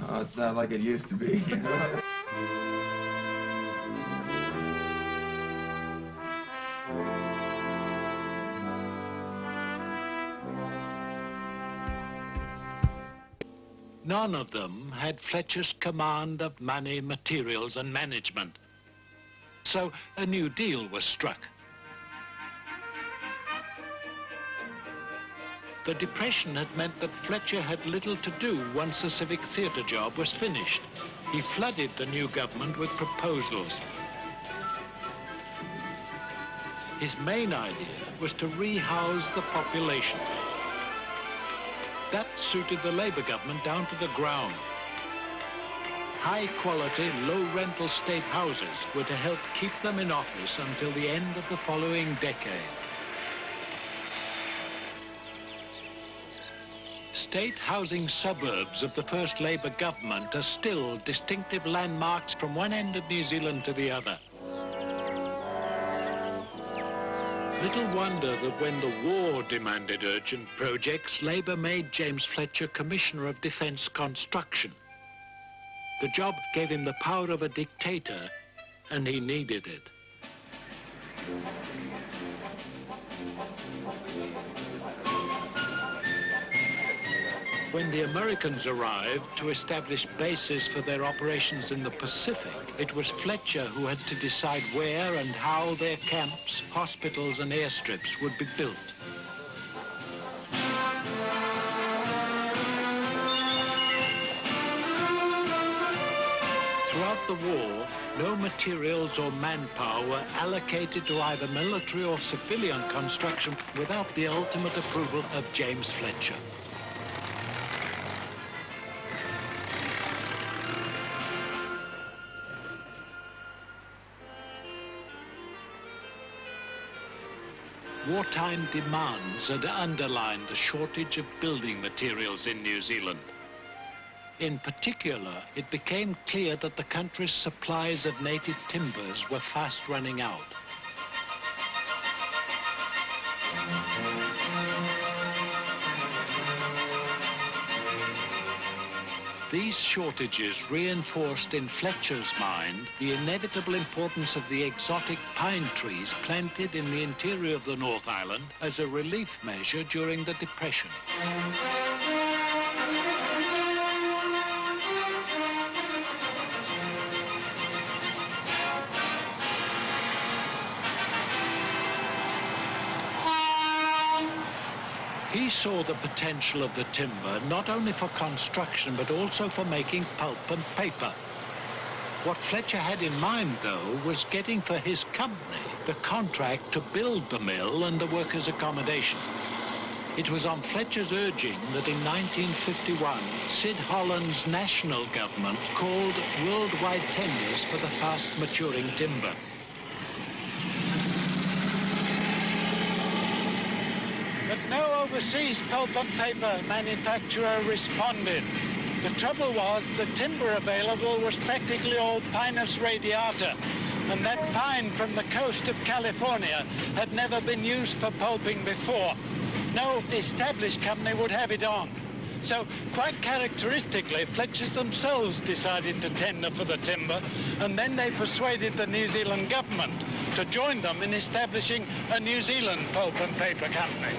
Oh, it's not like it used to be. None of them had Fletcher's command of money, materials and management. So a new deal was struck. The Depression had meant that Fletcher had little to do once the civic theatre job was finished. He flooded the new government with proposals. His main idea was to rehouse the population. That suited the Labour government down to the ground. High-quality, low-rental state houses were to help keep them in office until the end of the following decade. State housing suburbs of the first Labour government are still distinctive landmarks from one end of New Zealand to the other. Little wonder that when the war demanded urgent projects, Labour made James Fletcher Commissioner of Defence Construction. The job gave him the power of a dictator, and he needed it. When the Americans arrived to establish bases for their operations in the Pacific, it was Fletcher who had to decide where and how their camps, hospitals and airstrips would be built. Throughout the war, no materials or manpower were allocated to either military or civilian construction without the ultimate approval of James Fletcher. Wartime demands had underlined the shortage of building materials in New Zealand. In particular, it became clear that the country's supplies of native timbers were fast running out. These shortages reinforced in Fletcher's mind the inevitable importance of the exotic pine trees planted in the interior of the North Island as a relief measure during the Depression. He saw the potential of the timber not only for construction but also for making pulp and paper. What Fletcher had in mind, though, was getting for his company the contract to build the mill and the workers' accommodation. It was on Fletcher's urging that in 1951, Sid Holland's national government called worldwide tenders for the fast-maturing timber. But no overseas pulp and paper manufacturer responded. The trouble was the timber available was practically all Pinus radiata, and that pine from the coast of California had never been used for pulping before. No established company would have it on. So, quite characteristically, Fletchers themselves decided to tender for the timber, and then they persuaded the New Zealand government to join them in establishing a New Zealand pulp and paper company.